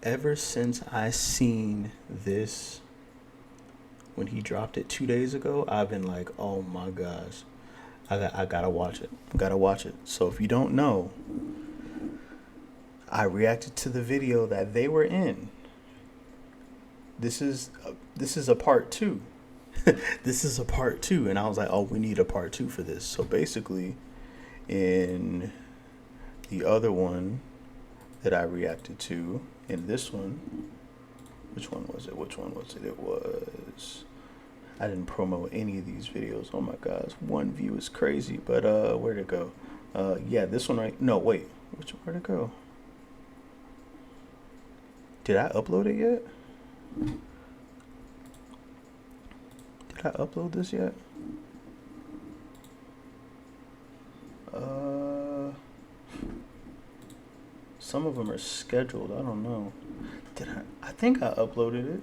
ever since I seen this when he dropped it 2 days ago, I've been like, oh my gosh, I gotta watch it. Gotta watch it. So if you don't know, I reacted to the video that they were in. This is a part two. This is a part two, and I was like, oh, we need a part two for this. So basically, in the other one that I reacted to, in this one, which one was it? It was, I didn't promote any of these videos. Oh my gosh, one view is crazy. But where'd it go? Yeah, this one right. No, wait, where'd it go? Did I upload it yet? Did I upload this yet? Some of them are scheduled. I don't know. Did I think I uploaded it.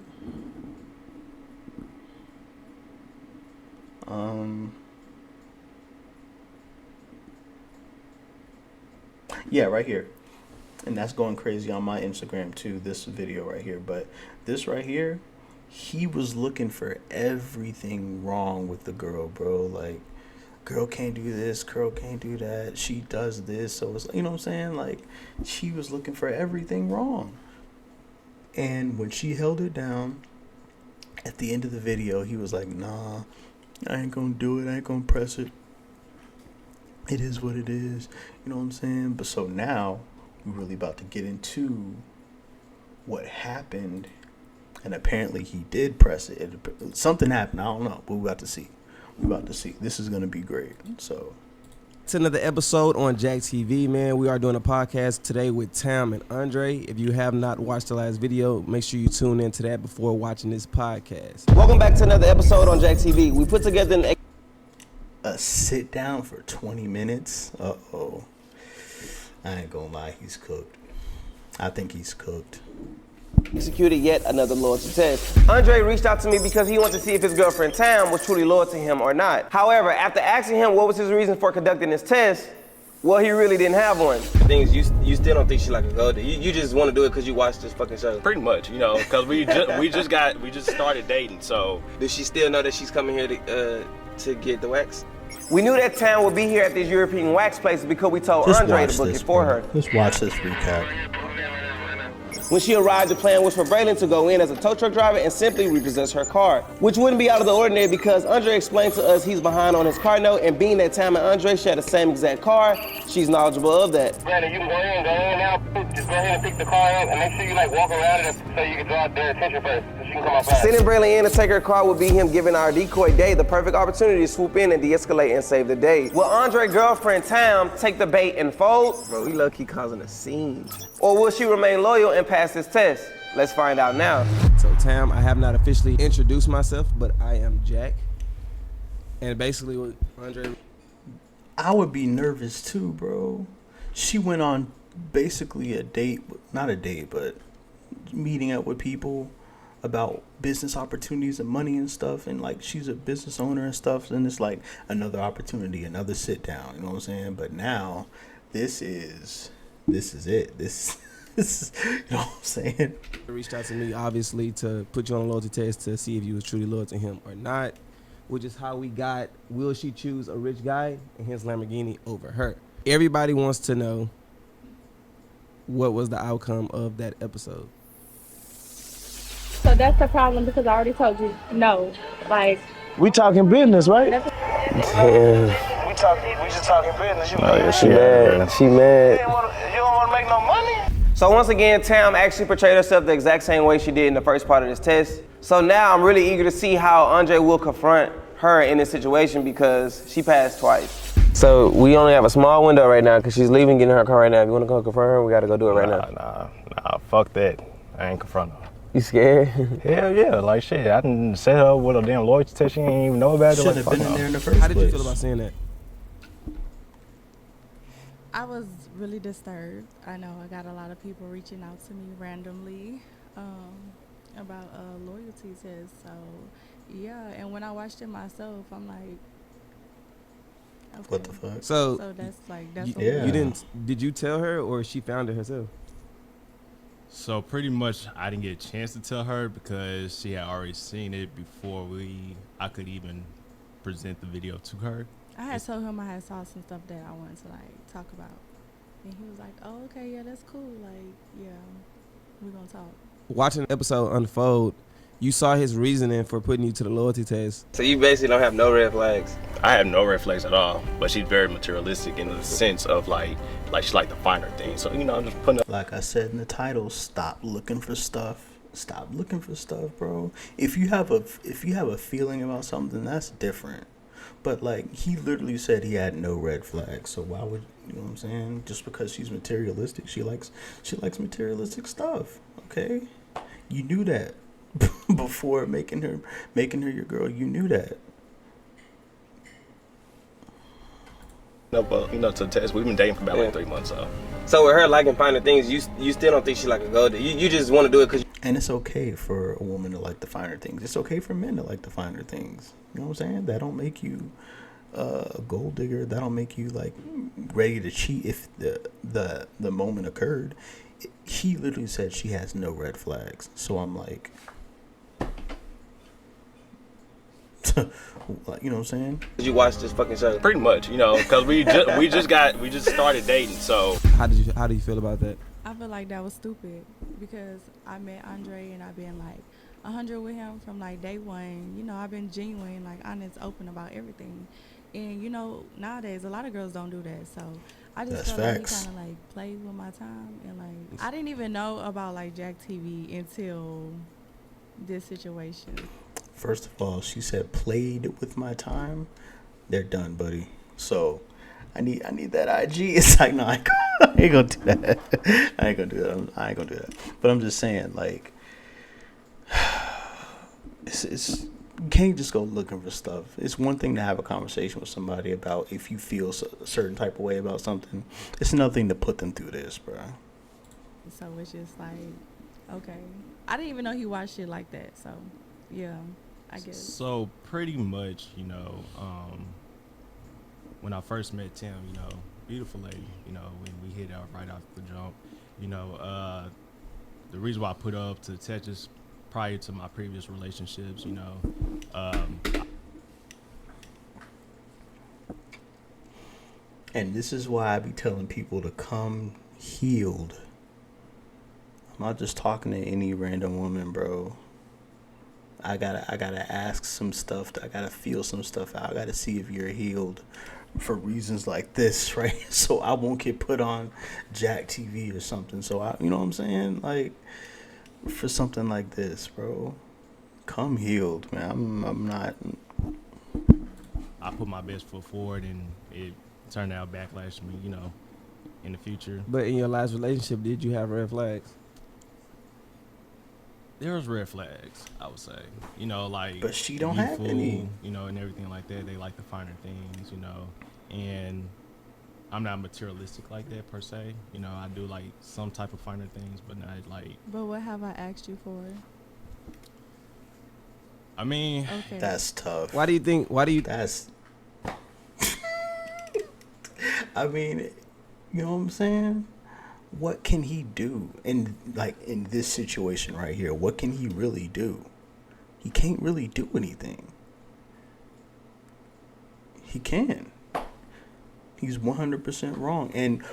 Yeah, right here. And that's going crazy on my Instagram too, this video right here. But this right here, he was looking for everything wrong with the girl, bro. Like, girl can't do this, girl can't do that, she does this. So it's, you know what I'm saying? Like, she was looking for everything wrong. And when she held it down, at the end of the video, he was like, nah, I ain't gonna do it, I ain't gonna press it. It is what it is. You know what I'm saying? But so now, we're really about to get into what happened. And apparently he did press it. Something happened, I don't know, but we're about to see. This is going to be great. So it's another episode on Jack TV, man. We are doing a podcast today with Tam and Andre. If you have not watched the last video, make sure you tune into that before watching this podcast. Welcome back to another episode on Jack TV. We put together a sit down for 20 minutes. Uh-oh. I ain't gonna lie, he's cooked. I think he's cooked. Executed yet another loyalty test. Andre reached out to me because he wanted to see if his girlfriend Tam was truly loyal to him or not. However, after asking him what was his reason for conducting this test, well, he really didn't have one. The thing is, you still don't think she like a gold. You just want to do it because you watched this fucking show. Pretty much, you know, because we just started dating. So does she still know that she's coming here to get the wax? We knew that Tam would be here at these European wax places because we told Andre to book it for her. Let's watch this recap. When she arrived, the plan was for Braylon to go in as a tow truck driver and simply repossess her car, which wouldn't be out of the ordinary because Andre explained to us he's behind on his car note, and being that Tam and Andre share the same exact car, she's knowledgeable of that. Braylon, you can go in now. Just go ahead and pick the car up and make sure you walk around it so you can draw their attention first. So she can come outside. Sending Braylon in to take her car would be him giving our decoy Day the perfect opportunity to swoop in and de-escalate and save the day. Will Andre's girlfriend Tam take the bait and fold? Bro, we low-key causing a scene. Or will she remain loyal and pass this test? Let's find out now. So Tam, I have not officially introduced myself, but I am Jack. And basically what Andre... I would be nervous too, bro. She went on basically a date, not a date, but meeting up with people about business opportunities and money and stuff. And like, she's a business owner and stuff. And it's like another opportunity, another sit down, you know what I'm saying? But now this is it. This is, you know what I'm saying? He reached out to me, obviously, to put you on a loyalty test to see if you was truly loyal to him or not, which is how we got, will she choose a rich guy and his Lamborghini over her? Everybody wants to know what was the outcome of that episode. So that's the problem because I already told you no. Like, we talking business, right? Yeah. We just talking business. Oh yeah, she mad. She mad. You don't want to make no money. So once again, Tam actually portrayed herself the exact same way she did in the first part of this test. So now I'm really eager to see how Andre will confront her in this situation because she passed twice. So we only have a small window right now because she's leaving, getting her car right now. If you want to go confront her, we got to go do it right now. Nah, fuck that. I ain't confront her. You scared? Hell yeah, like shit. I didn't set her up with a damn loyalty test. She ain't even know about it. Shouldn't have been in there in the first place. How did you feel about saying that? I was really disturbed. I know I got a lot of people reaching out to me randomly about a loyalty test. So, yeah. And when I watched it myself, I'm like, okay. What the fuck? So that's like, that's you didn't, did you tell her or she found it herself? So pretty much I didn't get a chance to tell her because she had already seen it before I could even present the video to her. I had told him I had saw some stuff that I wanted to like talk about, and he was like, "Oh, okay, yeah, that's cool. Like, yeah, we're gonna talk." Watching the episode unfold, you saw his reasoning for putting you to the loyalty test. So you basically don't have no red flags. I have no red flags at all, but she's very materialistic in the sense of like she like the finer things. So, you know, I'm just putting up. Like I said in the title, stop looking for stuff. Stop looking for stuff, bro. If you have a feeling about something, that's different. But like he literally said he had no red flags. So why would, you know what I'm saying? Just because she's materialistic, she likes materialistic stuff. Okay? You knew that before making her your girl. You knew that. No, but you know, to test, we've been dating for about like 3 months. So with her liking finer things, you still don't think she like a gold digger. You just want to do it because. And it's okay for a woman to like the finer things. It's okay for men to like the finer things. You know what I'm saying? That don't make you a gold digger. That don't make you like ready to cheat if the moment occurred. He literally said she has no red flags. So I'm like, you know what I'm saying? Did you watch this fucking show? Pretty much, you know, because we just started dating. So How do you feel about that? I feel like that was stupid because I met Andre and I've been like 100 with him from like day one. You know, I've been genuine, like honest, open about everything. And you know, nowadays a lot of girls don't do that. So I just That's felt like he facts. kind of like played with my time, and like I didn't even know about like Jack TV until this situation. First of all, she said played with my time. They're done, buddy. So I need that IG. It's like, no, I ain't gonna do that. I ain't gonna do that. But I'm just saying, like, it's you can't just go looking for stuff. It's one thing to have a conversation with somebody about if you feel a certain type of way about something. It's another thing to put them through this, bro. So it's just like, okay, I didn't even know he watched shit like that. So yeah, I guess. So pretty much, you know, when I first met Tim, you know, beautiful lady, you know, when we hit out right off the jump, you know, the reason why I put up to Texas prior to my previous relationships, you know, And this is why I be telling people to come healed. I'm not just talking to any random woman, bro. I gotta ask some stuff. I gotta feel some stuff out. I gotta see if you're healed for reasons like this, right? So I won't get put on Jack TV or something. So you know what I'm saying? Like, for something like this, bro, come healed, man. I'm not. I put my best foot forward, and it turned out backlash to me, you know, in the future. But in your last relationship, did you have red flags? There was red flags, I would say, you know, like. But she don't have any. You know, and everything like that. They like the finer things, you know, and I'm not materialistic like that per se. You know, I do like some type of finer things, but not like. But what have I asked you for? I mean, Okay. That's tough. Why do you? That's. I mean, you know what I'm saying? What can he do in this situation right here? What can he really do? He can't really do anything. He can. He's 100% wrong. And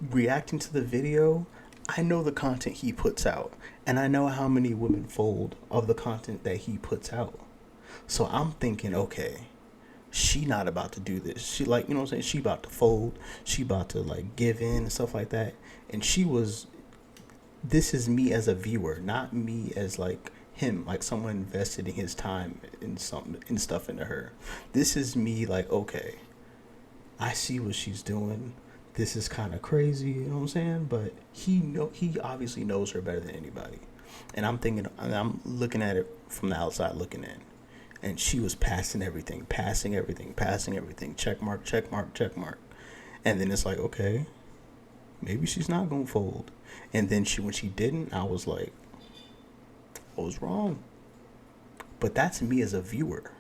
reacting to the video, I know the content he puts out, and I know how many women fold of the content that he puts out. So I'm thinking, okay, she not about to do this. She, like, you know what I'm saying? She about to fold. She about to like give in and stuff like that. And this is me as a viewer, not me as like him, like someone invested in his time in stuff into her. This is me like, okay, I see what she's doing. This is kind of crazy, you know what I'm saying? But he obviously knows her better than anybody. And I'm thinking, and I'm looking at it from the outside looking in. And she was passing everything. Check mark, check mark, check mark. And then it's like, okay, maybe she's not gonna fold. And then when she didn't, I was like, I was wrong. But that's me as a viewer.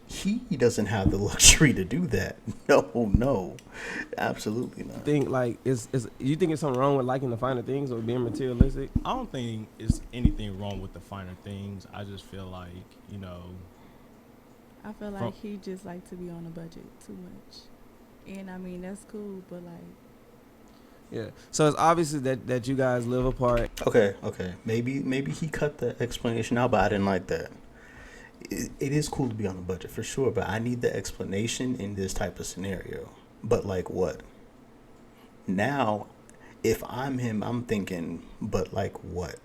he doesn't have the luxury to do that. No, absolutely not. Think like is you think it's something wrong with liking the finer things or being materialistic? I don't think it's anything wrong with the finer things. I just feel like, you know, I feel like he just like to be on a budget too much. And I mean, that's cool, but like, Yeah. So it's obvious that you guys live apart. Okay. Maybe he cut the explanation out, but I didn't like that. It is cool to be on a budget for sure, but I need the explanation in this type of scenario. But like what? Now, if I'm him, I'm thinking, but like what?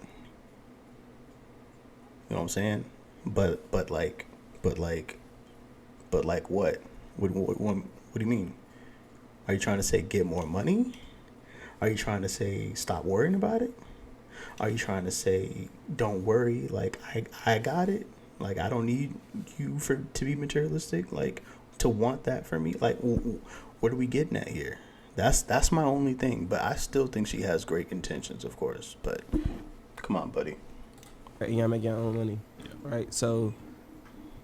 You know what I'm saying? But like what? What do you mean? Are you trying to say get more money? Are you trying to say stop worrying about it? Are you trying to say don't worry, like I got it? Like I don't need you to be materialistic, like to want that for me? Like what are we getting at here? That's my only thing, but I still think she has great intentions, of course, but come on, buddy. You gotta make your own money, right? So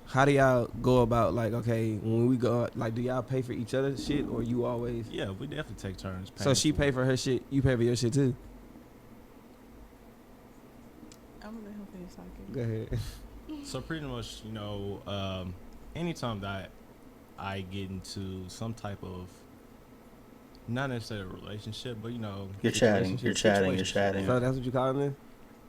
how do y'all go about, like, okay, when we go, like, do y'all pay for each other's shit, or you always? Yeah, we definitely take turns. So she pay for her shit, you pay for your shit too? I'm gonna let him finish talking. Go ahead. So pretty much, you know, anytime that I get into some type of, not necessarily a relationship, but, you know. You're chatting. So that's what you call it?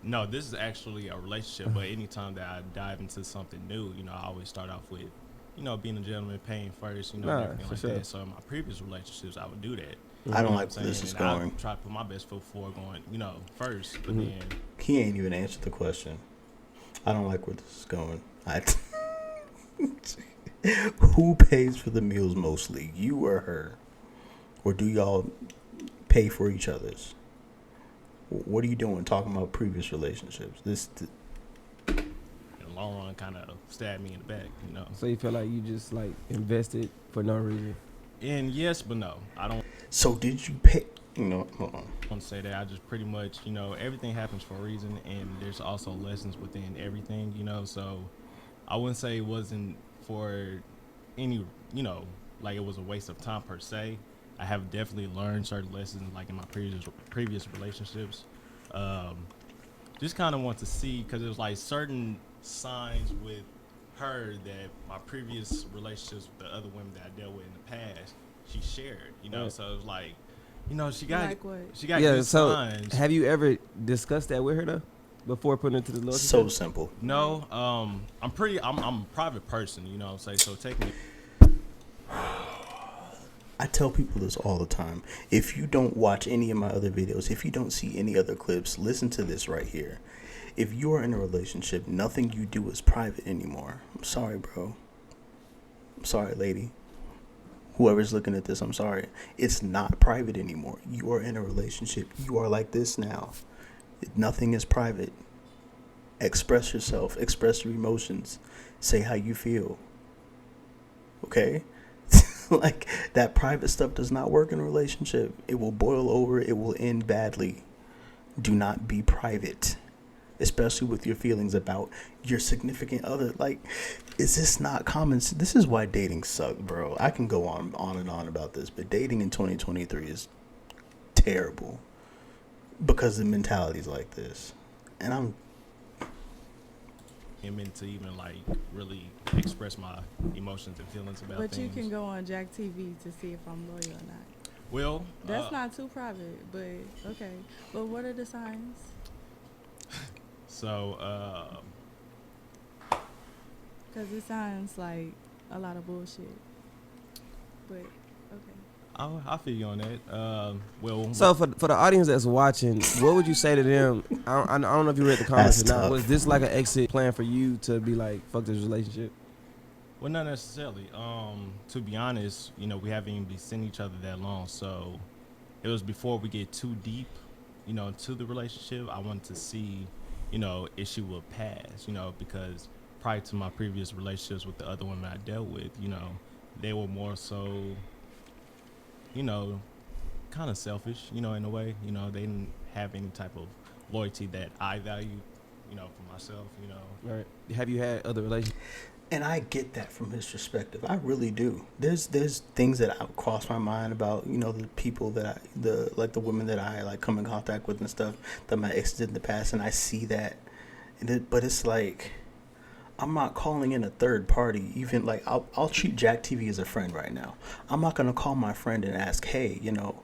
No, this is actually a relationship, but anytime that I dive into something new, you know, I always start off with, you know, being a gentleman, paying first, you know, and everything like that. So in my previous relationships, I would do that. I don't like where this is going. I try to put my best foot forward going, you know, first, but then. He ain't even answered the question. I don't like where this is going. Who pays for the meals mostly, you or her? Or do y'all pay for each other's? What are you doing talking about previous relationships? In the long run, kind of stabbed me in the back, you know. So you feel like you just, like, invested for no reason? And yes, but no. I don't So did you pay? You know, hold on. want to say that. I just pretty much, you know, everything happens for a reason, and there's also lessons within everything, you know. So I wouldn't say it wasn't for any, you know, like it was a waste of time per se. I have definitely learned certain lessons, like in my previous relationships. Just kind of want to see, because it was like certain signs with her that my previous relationships with the other women that I dealt with in the past, she shared, you know. So it was like, you know, she got Like what? she got good signs. Have you ever discussed that with her though, before putting it to the Lord? So simple. No, I'm a private person, you know what I'm saying? So technically, I tell people this all the time. If you don't watch any of my other videos, if you don't see any other clips, listen to this right here. If you are in a relationship, nothing you do is private anymore. I'm sorry, bro. I'm sorry, lady. Whoever's looking at this, I'm sorry. It's not private anymore. You are in a relationship. You are like this now. Nothing is private. Express yourself. Express your emotions. Say how you feel. Okay? Like, that private stuff does not work in a relationship. It will boil over. It will end badly. Do not be private, especially with your feelings about your significant other. Like, is this not common? This is why dating sucks, bro. I can go on and on about this, but dating in 2023 is terrible because the mentality is like this. And I'm to even like really express my emotions and feelings about But things. you can go on Jack TV to see if I'm loyal or not. Well, That's not too private, but okay. But what are the signs? So, Because it sounds like a lot of bullshit. But okay. I feel you on that. Well, So for the audience that's watching, what would you say to them? I don't know if you read the comments That's or not. tough. Was this like an exit plan for you to be like, fuck this relationship? well, not necessarily. To be honest, you know, we haven't even been seeing each other that long, so it was before we get too deep, you know, into the relationship. I wanted to see, you know, if she would pass, you know, because prior to my previous relationships with the other women I dealt with, you know, they were more so, you know, kind of selfish, you know, in a way. You know, they didn't have any type of loyalty that I value you know, for myself, you know. Right. Have you had other relationships? And I get that from his perspective. I really do. There's things that cross my mind about, you know, the people that the women that I like come in contact with and stuff that my ex did in the past, and I see that, but it's like, I'm not calling in a third party. Even like I'll treat Jack TV as a friend right now. I'm not gonna call my friend and ask, hey, you know,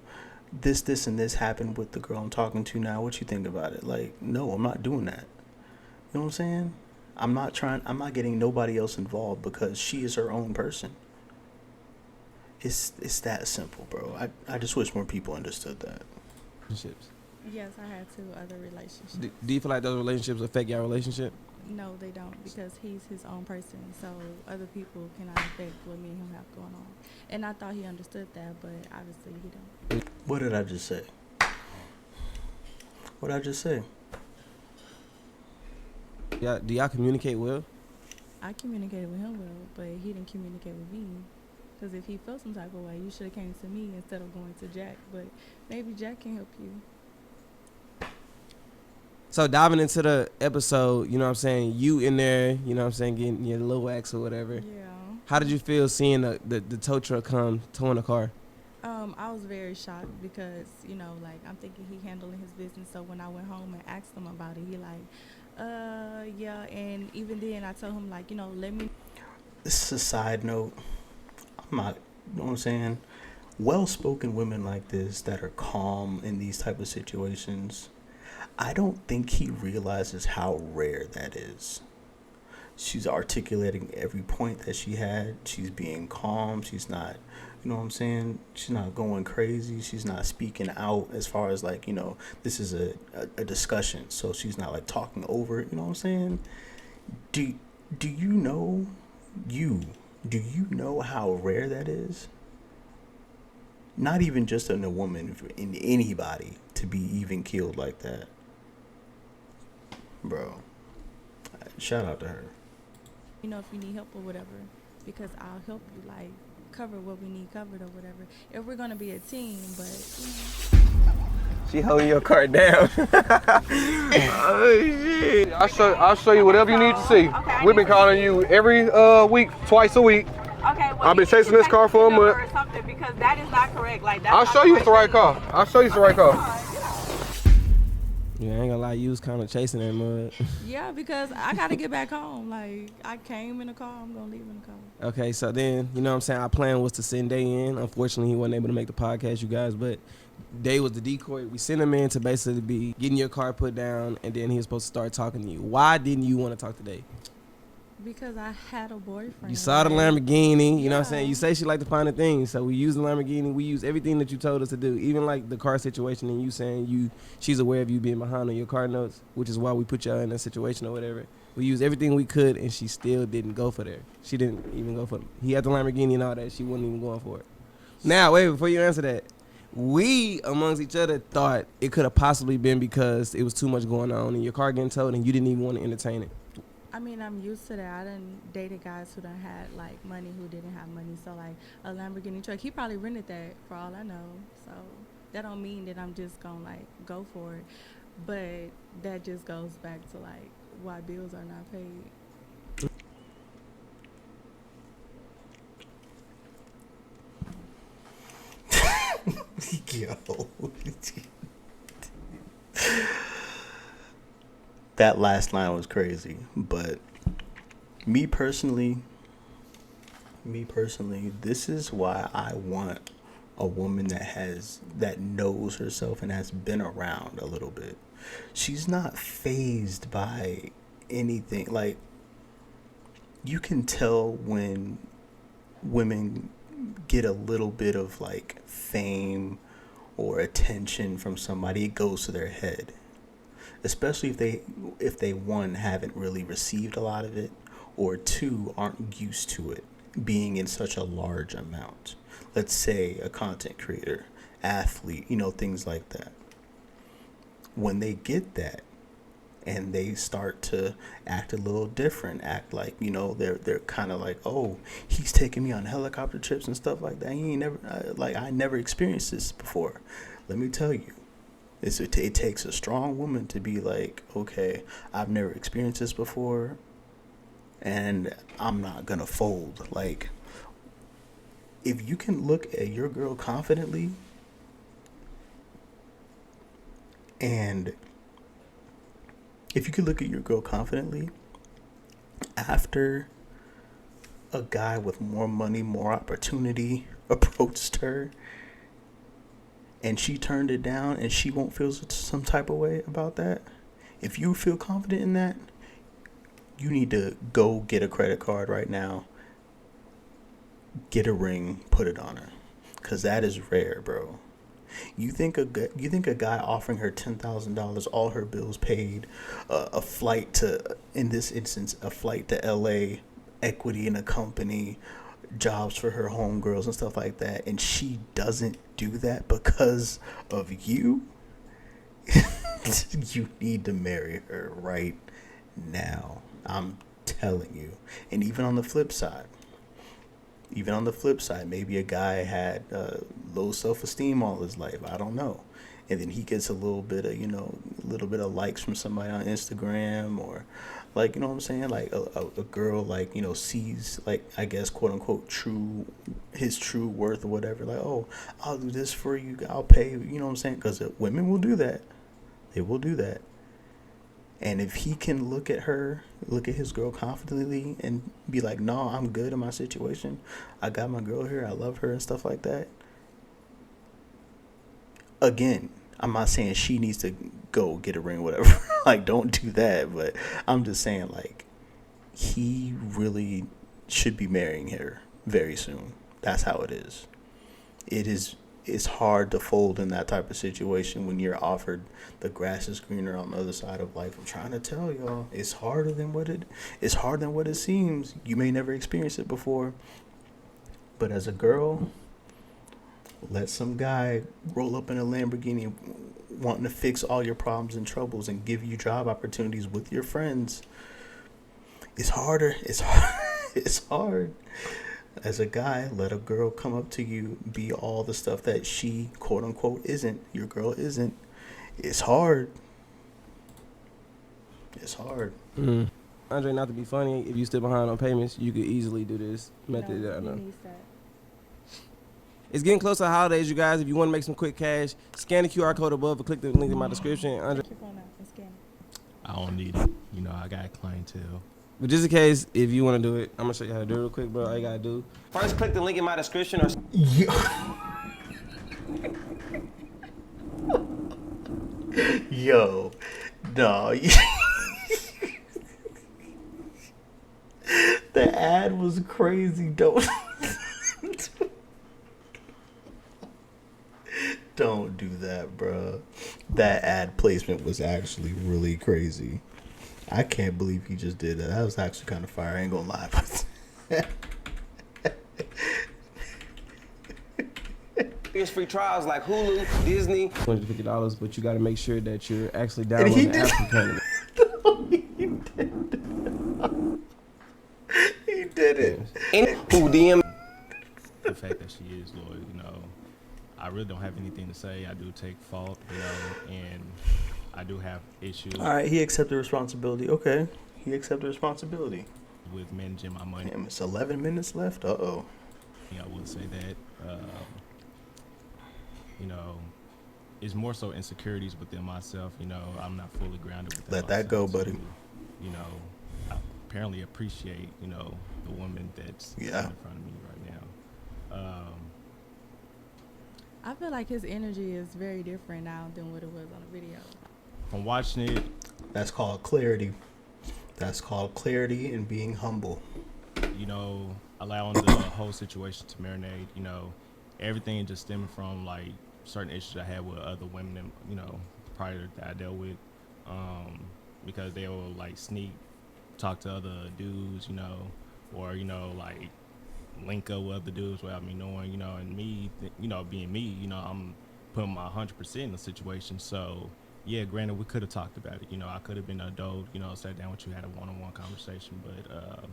this and this happened with the girl I'm talking to now. What you think about it? Like, no, I'm not doing that. You know what I'm saying? I'm not getting nobody else involved because she is her own person. It's that simple, bro. I just wish more people understood that. Relationships. Yes, I had 2 other relationships. Do you feel like those relationships affect your relationship? No, they don't, because he's his own person, so other people cannot affect what me and him have going on. And I thought he understood that, but obviously he don't. What did I just say? What did I just say? Yeah. Do y'all communicate well? I communicated with him well, but he didn't communicate with me. Because if he felt some type of way, you should have came to me instead of going to Jack. But maybe Jack can help you. So diving into the episode, you know what I'm saying, you in there, you know what I'm saying, getting your little wax or whatever. Yeah. How did you feel seeing the tow truck come towing the car? I was very shocked because, you know, like, I'm thinking he handling his business. So when I went home and asked him about it, he like, yeah. And even then I told him, like, you know, let me. This is a side note. I'm not, you know what I'm saying? Well-spoken women like this that are calm in these type of situations, I don't think he realizes how rare that is. She's articulating every point that she had. She's being calm. She's not, you know what I'm saying? She's not going crazy. She's not speaking out as far as like, you know, this is a discussion. So she's not like talking over it. You know what I'm saying? Do you know how rare that is? Not even just in a woman, in anybody to be even killed like that. Bro, shout out to her. You know, if you need help or whatever, because I'll help you, like, cover what we need covered or whatever. If we're going to be a team, but, you know. She holding your car down. Oh, shit. I'll show you whatever you need to see. Okay, We've been calling you every week, twice a week. Okay, well, I've been chasing this car for a month. or something, because that is not correct. Like, that's I'll not show you it's the right car. I'll show you it's the right car. Yeah, I ain't gonna lie, you was kind of chasing that mud. Yeah, because I got to get back home. Like, I came in the car, I'm going to leave in the car. Okay, so then, you know what I'm saying, our plan was to send Day in. Unfortunately, he wasn't able to make the podcast, you guys, but Day was the decoy. We sent him in to basically be getting your car put down, and then he was supposed to start talking to you. Why didn't you want to talk to Day? Because I had a boyfriend. You saw the Lamborghini, you know what I'm Yeah. saying? You say she like to find the things, so we use the Lamborghini. We use everything that you told us to do, even like the car situation and you saying she's aware of you being behind on your car notes, which is why we put y'all in that situation or whatever. We used everything we could, and she still didn't go for there. She didn't even go for it. He had the Lamborghini and all that. She wasn't even going for it. Now, wait, before you answer that, we, amongst each other, thought it could have possibly been because it was too much going on and your car getting towed and you didn't even want to entertain it. I mean, I'm used to that. I done dated guys who done had, like, money who didn't have money. So, like, a Lamborghini truck, he probably rented that for all I know. So, that don't mean that I'm just going to, like, go for it. But that just goes back to, like, why bills are not paid. Yo. That last line was crazy, but me personally, this is why I want a woman that knows herself and has been around a little bit. She's not fazed by anything. Like, you can tell when women get a little bit of like fame or attention from somebody, it goes to their head. Especially if they one, haven't really received a lot of it, or two, aren't used to it being in such a large amount. Let's say a content creator, athlete, you know, things like that. When they get that and they start to act a little different, act like, you know, they're kind of like, oh, he's taking me on helicopter trips and stuff like that. He ain't never I never experienced this before. Let me tell you, It takes a strong woman to be like, okay, I've never experienced this before, and I'm not gonna fold. Like, if you can look at your girl confidently, and if you can look at your girl confidently after a guy with more money, more opportunity approached her, and she turned it down, and she won't feel some type of way about that. If you feel confident in that, you need to go get a credit card right now, get a ring, put it on her, cause that is rare, bro. You think a guy offering her $10,000, all her bills paid, a flight to, in this instance, a flight to LA, equity in a company, jobs for her homegirls and stuff like that, and she doesn't do that because of you? You need to marry her right now. I'm telling you. And even on the flip side, maybe a guy had low self-esteem all his life. I don't know. And then he gets a little bit of likes from somebody on Instagram, or like, you know what I'm saying? Like a girl, like, you know, sees, like, I guess, quote unquote, his true worth or whatever. Like, oh, I'll do this for you. I'll pay you. You know what I'm saying? Because women will do that. They will do that. And if he can look at his girl confidently and be like, no, I'm good in my situation. I got my girl here. I love her and stuff like that. Again, I'm not saying she needs to go get a ring, whatever. Like, don't do that. But I'm just saying, like, he really should be marrying her very soon. That's how it is. It's hard to fold in that type of situation when you're offered the grass is greener on the other side of life. I'm trying to tell y'all, it's harder than what it seems. You may never experience it before, but as a girl, let some guy roll up in a Lamborghini wanting to fix all your problems and troubles and give you job opportunities with your friends. It's harder. It's hard. As a guy, let a girl come up to you, be all the stuff that she, quote unquote, isn't. Your girl isn't. It's hard. It's hard. Mm. Andre, not to be funny, if you still behind on payments, you could easily do this method. No, I know. he needs that. It's getting close to the holidays, you guys. If you want to make some quick cash, scan the QR code above or click the link in my description. Andre. Keep on out and scan it. I don't need it. You know, I got clientele. But just in case, if you want to do it, I'm going to show you how to do it real quick, bro. All you got to do. First, click the link in my description. Or Yo, no. The ad was crazy. Don't do that, bro. That ad placement was actually really crazy. I can't believe he just did that. That was actually kind of fire. I ain't gonna lie. There's free trials like Hulu, Disney. $250, but you got to make sure that you're actually And he downloading the app from Canada. He did it. And who DM? The fact that she is loyal, you know, I really don't have anything to say. I do take fault, you know, and I do have issues. All right, he accepted responsibility. Okay, he accepted responsibility With managing my money. Damn, it's 11 minutes left. Uh-oh. Yeah, I would say that. You know, it's more so insecurities within myself. You know, I'm not fully grounded within Let that go, myself buddy. to, you know, I apparently appreciate, you know, the woman that's in Yeah. front of me right now. I feel like his energy is very different now than what it was on the video. From watching it, That's called clarity. That's called clarity and being humble. you know, allowing the whole situation to marinate, you know, everything just stemming from like certain issues I had with other women, you know, prior that I dealt with, because they will like sneak talk to other dudes, you know, or, you know, like link up with other dudes without me knowing, you know, and me, you know, being me, you know, I'm putting my 100% in the situation. So yeah, granted, we could have talked about it, you know, I could have been an adult, you know, sat down with you, had a one-on-one conversation, but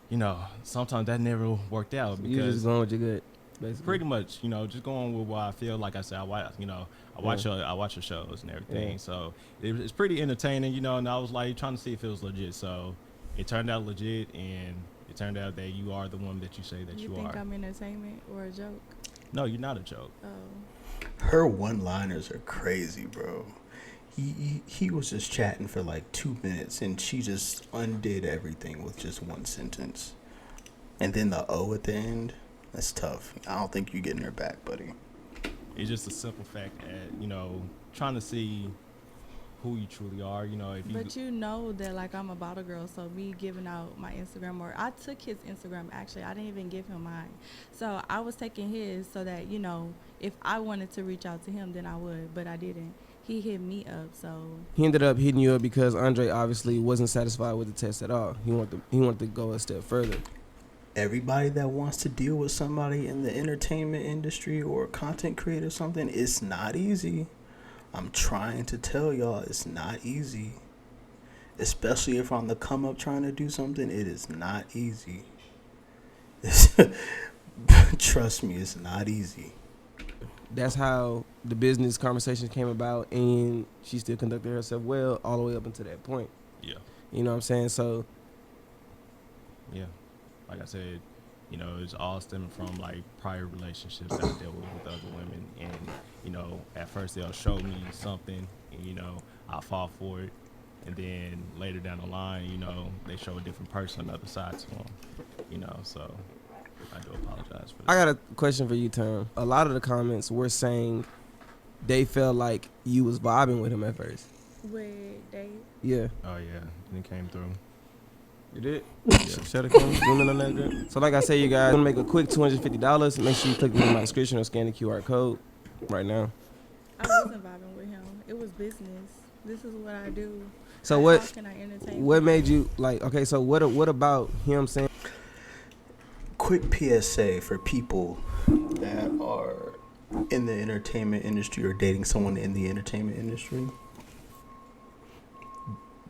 you know, sometimes that never worked out You just because going with your gut. basically. Pretty much, you know, just going with what I feel. Like I said, I watch your shows and everything. Yeah. So it's pretty entertaining, you know. And I was like trying to see if it was legit. So it turned out legit, and it turned out that you are the woman that you say that you You think are. I'm entertainment or a joke? No, you're not a joke. Oh. Her one-liners are crazy, bro. He was just chatting for like 2 minutes, and she just undid everything with just one sentence. And then the O at the end, that's tough. I don't think you're getting her back, buddy. It's just a simple fact that, you know, trying to see who you truly are, you know. But you know that, like, I'm a bottle girl, so me giving out my Instagram, or I took his Instagram, actually. I didn't even give him mine. So I was taking his so that, you know, if I wanted to reach out to him, then I would, but I didn't. He hit me up, so. He ended up hitting you up because Andre obviously wasn't satisfied with the test at all. He wanted to go a step further. Everybody that wants to deal with somebody in the entertainment industry or content creator or something, it's not easy. I'm trying to tell y'all, it's not easy. Especially if I'm the come up trying to do something, it is not easy. Trust me, it's not easy. That's how the business conversations came about, and she still conducted herself well all the way up until that point. Yeah. You know what I'm saying? So, yeah. Like I said, you know, it's all stemming from like prior relationships that I dealt with other women, and you know, at first they'll show me something, and you know, I'll fall for it, and then later down the line, you know, they show a different person, another side to them, you know. So I do apologize for that. I got a question for you, Tom. A lot of the comments were saying they felt like you was vibing with him at first. With Dave? Yeah. Oh yeah, and it came through. You did? Shut the camera. Zoom in on that girl. So like I say, you guys, want to make a quick $250. Make sure you click the link in my description or scan the QR code right now. I wasn't vibing with him. It was business. This is what I do. So How what? can I entertain What people? made you like? Okay, so what about him saying? Quick PSA for people that are in the entertainment industry or dating someone in the entertainment industry.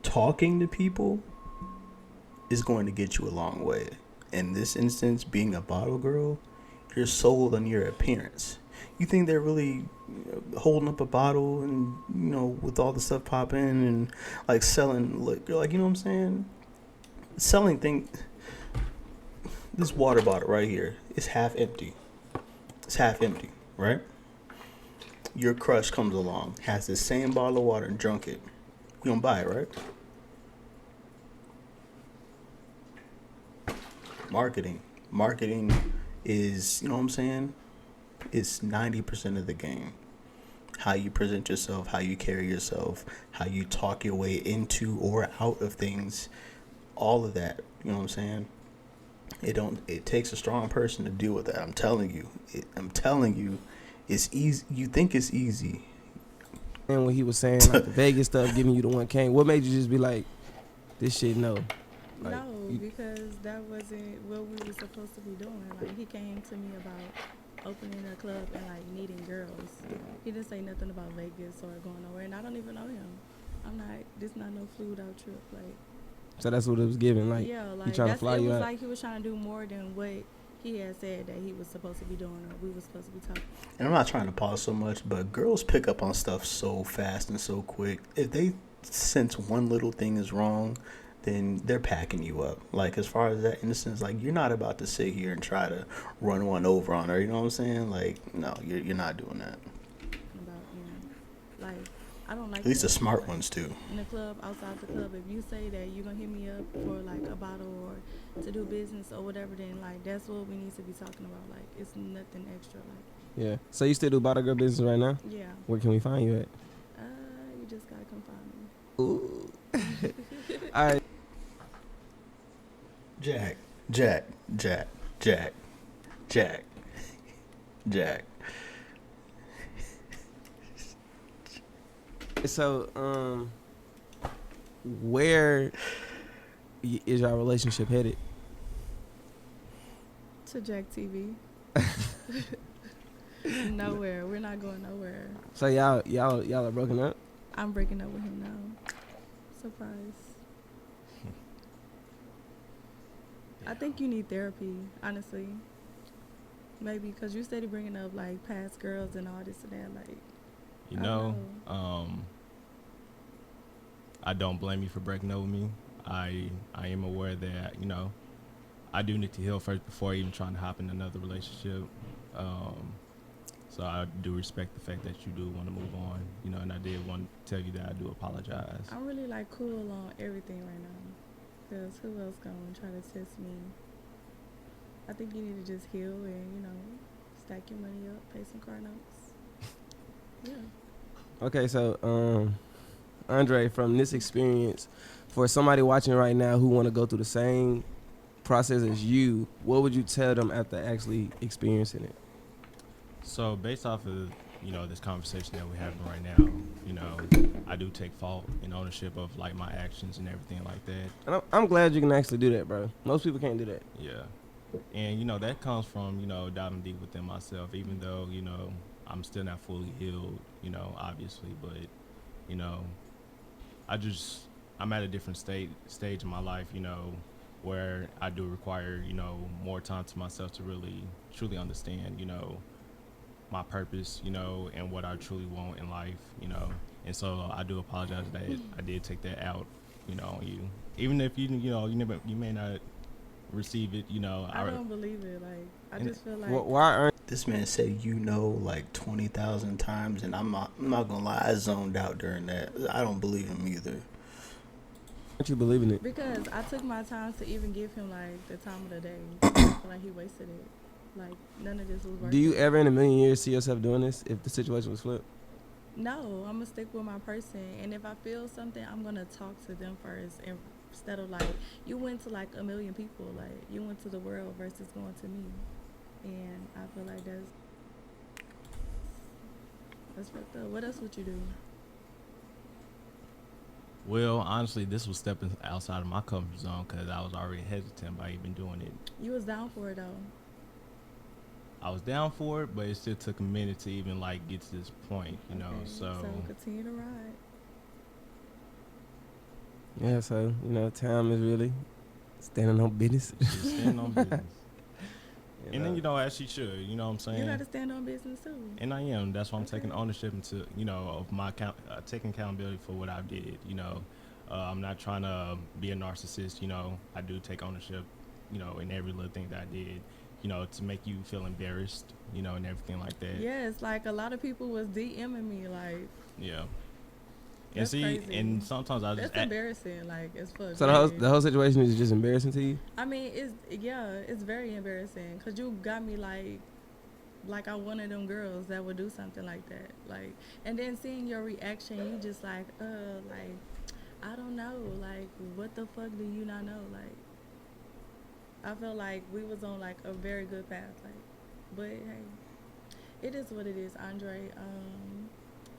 Talking to people is going to get you a long way. In this instance, being a bottle girl, you're sold on your appearance. You think they're really holding up a bottle and, you know, with all the stuff popping and like selling, like, you know what I'm saying? Selling things. This water bottle right here is half empty. It's half empty, right? Your crush comes along, has the same bottle of water and drunk it. You don't buy it, right? Marketing is, you know what I'm saying? It's 90% of the game. How you present yourself, how you carry yourself, how you talk your way into or out of things, all of that, you know what I'm saying? It takes a strong person to deal with that. I'm telling you, it's easy. You think it's easy. And when he was saying like the Vegas stuff, giving you the 1K, what made you just be like, this shit no? Like, No, because that wasn't what we were supposed to be doing. Like, he came to me about opening a club and like needing girls. He didn't say nothing about Vegas or going nowhere, and I don't even know him. This not no fluid out trip. Like, so that's what it was giving. Like, yeah, like he trying to fly it you was out. like he was trying to do more than what he had said that he was supposed to be doing or we were supposed to be talking. And I'm not trying to pause so much, but girls pick up on stuff so fast and so quick. If they sense one little thing is wrong, then they're packing you up. Like, as far as that instance, like, you're not about to sit here and try to run one over on her. You know what I'm saying? Like, no, you're not doing that. About, like, I don't like At least that. the smart ones do. In the club, outside the club, if you say that you're gonna hit me up for like a bottle or to do business or whatever, then like that's what we need to be talking about. Like, it's nothing extra. Like, Yeah. So you still do bottle girl business right now? yeah. Where can we find you at? You just gotta come find me. Ooh. All right. Jack. So, where is your relationship headed? To Jack TV. Nowhere. We're not going nowhere. So y'all are broken up? I'm breaking up with him now. Surprise. I think you need therapy, honestly. Maybe because you steady bringing up like past girls and all this and that. Like, You I know, know. I don't blame you for breaking up with me. I am aware that, you know, I do need to heal first before even trying to hop in another relationship. So I do respect the fact that you do want to move on, you know, and I did want to tell you that I do apologize. I'm really like cool on everything right now. Because who else gonna try to test me? I think you need to just heal and, you know, stack your money up, pay some car notes. Yeah. Okay, so Andre, from this experience, for somebody watching right now who want to go through the same process as you, what would you tell them after actually experiencing it? So based off of, you know, this conversation that we're having right now, you know, I do take fault and ownership of like my actions and everything like that. And I'm glad you can actually do that, bro. Most people can't do that. Yeah. And, you know, that comes from, you know, diving deep within myself, even though, you know, I'm still not fully healed, you know, obviously, but, you know, I'm at a different stage in my life, you know, where I do require, you know, more time to myself to really truly understand, you know, my purpose, you know, and what I truly want in life, you know. And so I do apologize that I did take that out, you know, on you. Even if you know, you may not receive it, you know. I don't believe it. Like, I just feel like. Why This man said, you know, like 20,000 times, and I'm not gonna lie, I zoned out during that. I don't believe him either. aren't you believing it? Because I took my time to even give him like the time of the day. I feel like he wasted it. Like, none of this was worth Do you it. ever in a million years see yourself doing this if the situation was flipped? No, I'm gonna stick with my person, and if I feel something, I'm gonna talk to them first, and instead of like you went to like a million people, like you went to the world versus going to me, and I feel like that's fucked up. What else would you do? Well, honestly, this was stepping outside of my comfort zone because I was already hesitant by even doing it. You was down for it though. I was down for it, but it still took a minute to even like get to this point, you know. Okay, So continue to ride. Yeah, so, you know, time is really standing on business. just stand on business. You And know? then, you know, as she should, you know what I'm saying? You gotta stand on business too. And I am. That's why I'm taking Okay. ownership into, you know, of my taking accountability for what I did. You know, I'm not trying to be a narcissist. You know, I do take ownership, you know, in every little thing that I did. You know, to make you feel embarrassed, you know, and everything like that. Yes, like a lot of people was DMing me like. Yeah. And That's see, crazy. and sometimes I just That's embarrassing. Like it's fuck. So like- the whole situation is just embarrassing to you? I mean, it's very embarrassing because you got me like I'm one of them girls that would do something like that. Like, and then seeing your reaction, you just like I don't know, like what the fuck do you not know? Like, I felt like we was on like a very good path. Like, but hey, it is what it is, Andre.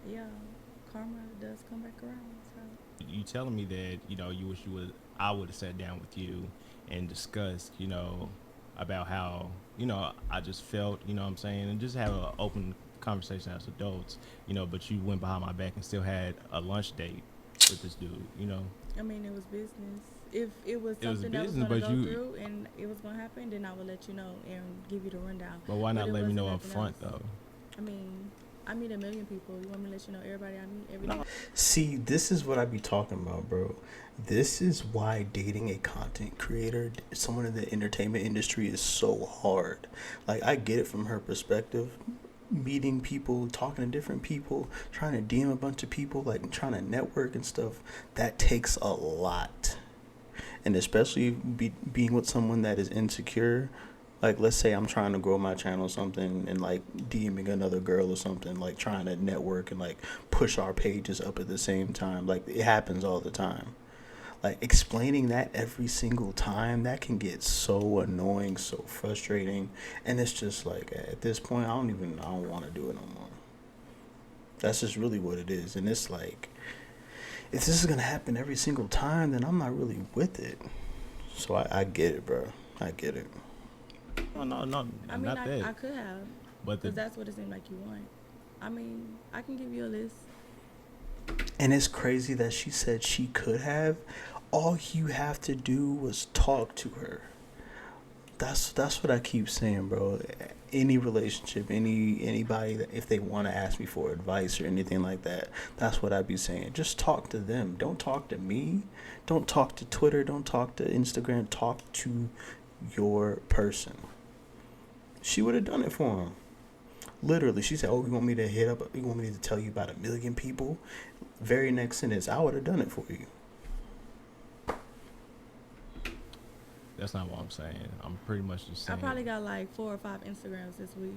Yeah, karma does come back around. So. you telling me that, you know, you wish I would have sat down with you and discussed, you know, about how, you know, I just felt, you know what I'm saying, and just have an open conversation as adults, you know, but you went behind my back and still had a lunch date with this dude, you know. I mean, it was business. If it was It was something that was business, going to but go you- through and it was going to happen, then I would let you know and give you the rundown. But why not it let me know wasn't up nothing front else. though? I mean, I meet a million people. You want me to let you know everybody I meet every day? See, this is what I be talking about, bro. This is why dating a content creator, someone in the entertainment industry, is so hard. Like, I get it from her perspective. Meeting people, talking to different people, trying to DM a bunch of people, like trying to network and stuff, that takes a lot. And especially being with someone that is insecure. Like, let's say I'm trying to grow my channel or something and, like, DMing another girl or something, like, trying to network and, like, push our pages up at the same time. Like, it happens all the time. Like, explaining that every single time, that can get so annoying, so frustrating. And it's just, like, at this point, I don't want to do it no more. That's just really what it is. And it's, like, if this is going to happen every single time, then I'm not really with it. So I get it, bro. I get it. No, I mean, not that. I could have, But because that's what it seemed like you want. I mean, I can give you a list. And it's crazy that she said she could have. All you have to do was talk to her. That's what I keep saying, bro. Any relationship, anybody that if they want to ask me for advice or anything like that, that's what I'd be saying. Just talk to them. Don't talk to me. Don't talk to Twitter. Don't talk to Instagram. Talk to your person. She would have done it for him. Literally, she said, "Oh, you want me to hit up? You want me to tell you about 1 million people?" Very next sentence, I would have done it for you. That's not what I'm saying. I'm pretty much just I saying. probably got like 4 or 5 Instagrams this week.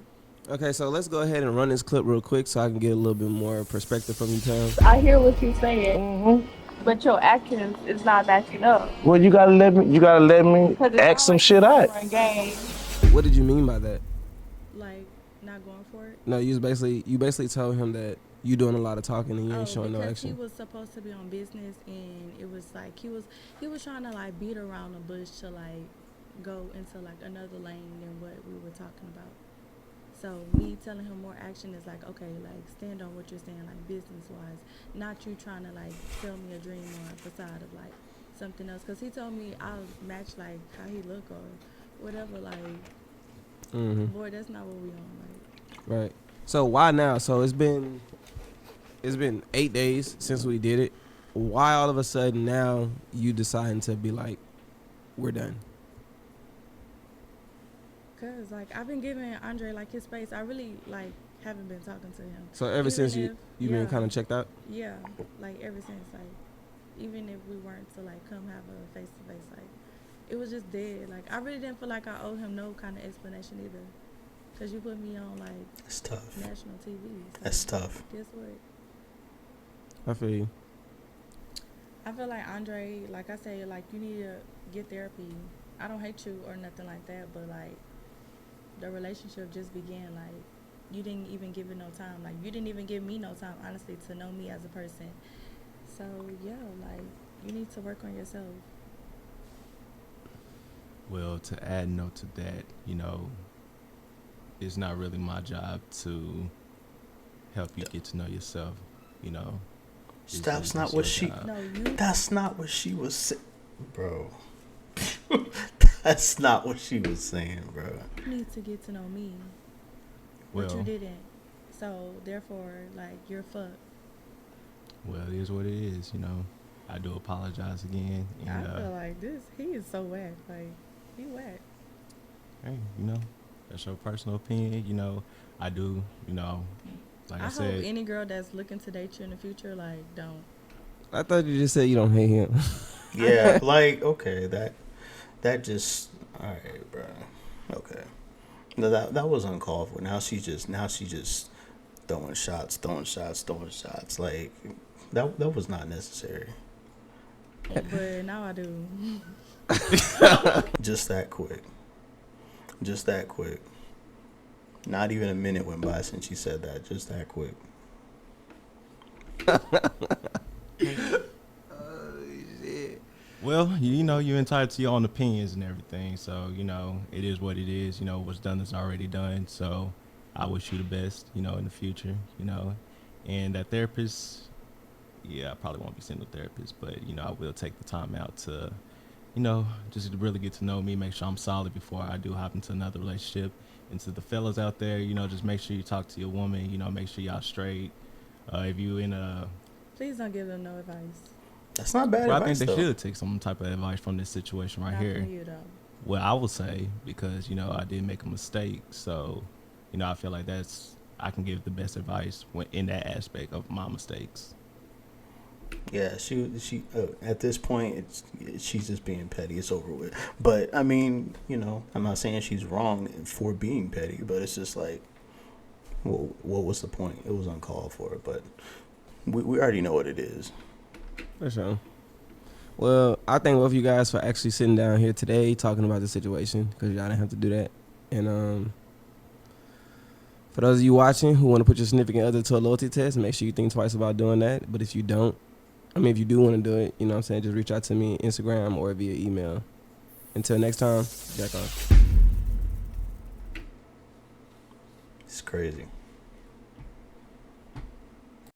Okay, so let's go ahead and run this clip real quick so I can get a little bit more perspective from you, Tam. I hear what you're saying, but your actions is not matching up. Well, you gotta let me Because it's act some always shit out. different game. What did you mean by that? Like, not going for it. No, you basically told him that you doing a lot of talking and you ain't showing no because action. he was supposed to be on business, and it was like he was trying to like beat around the bush to like go into like another lane than what we were talking about. So me telling him more action is like, okay, like stand on what you're saying, like business wise, not you trying to like sell me a dream or a facade of like something else. Because he told me I'll match like how he look or whatever. Like, boy, that's not what we on. Like, Right. So why now? So it's been 8 days since we did it. Why all of a sudden now you deciding to be like, we're done? cause like I've been giving Andre like his space. I really like haven't been talking to him. So ever Even since if- you've been kind of checked out? Yeah, like ever since, like, even if we weren't to like come have a face to face, like, it was just dead. Like, I really didn't feel like I owed him no kind of explanation either, cause you put me on like It's tough. national TV. So That's tough. Guess what? I feel you. I feel like Andre, like I say, like you need to get therapy. I don't hate you or nothing like that, but like the relationship just began. Like you didn't even give it no time. Like you didn't even give me no time, honestly, to know me as a person. So yeah, like you need to work on yourself. Well, to add note to that, you know, it's not really my job to help you get to know yourself, you know. That's not what she. No, you. That's not what she was saying, bro. That's not what she was saying, bro. You need to get to know me, but you didn't. So therefore, like you're fucked. Well, it is what it is, you know. I do apologize again. And, I feel like this. He is so whack. Like he whack. hey, you know, that's your personal opinion. You know, I do, you know, like I I hope said. any girl that's looking to date you in the future, like, don't. I thought you just said you don't hate him. Yeah, like okay, that just all right, bro. Okay, no, that was uncalled for. Now she just throwing shots. Like that was not necessary. But now I do. Just that quick. Not even a minute went by since she said that. Just that quick. Well, you know, you're entitled to your own opinions and everything. So, you know, it is what it is. You know, what's done is already done. So I wish you the best, you know, in the future, you know. And that therapist, yeah, I probably won't be seeing a therapist, but, you know, I will take the time out to, you know, just to really get to know me, make sure I'm solid before I do hop into another relationship. And to the fellas out there, you know, just make sure you talk to your woman, you know, make sure y'all straight. If you in a... Please don't give them no advice. That's not bad Well, advice, I think they though. should take some type of advice from this situation right Not here. from you, though. Well, I will say, because, you know, I did make a mistake. So, you know, I feel like I can give the best advice in that aspect of my mistakes. Yeah, she at this point, she's just being petty. It's over with. But, I mean, you know, I'm not saying she's wrong for being petty, but it's just like, well, what was the point? It was uncalled for, but we already know what it is. For sure. Well, I thank both of you guys for actually sitting down here today talking about the situation, because y'all didn't have to do that. And for those of you watching who want to put your significant other to a loyalty test, make sure you think twice about doing that. But if you don't, if you do want to do it, you know what I'm saying, just reach out to me on Instagram or via email. Until next time, jack off. It's crazy.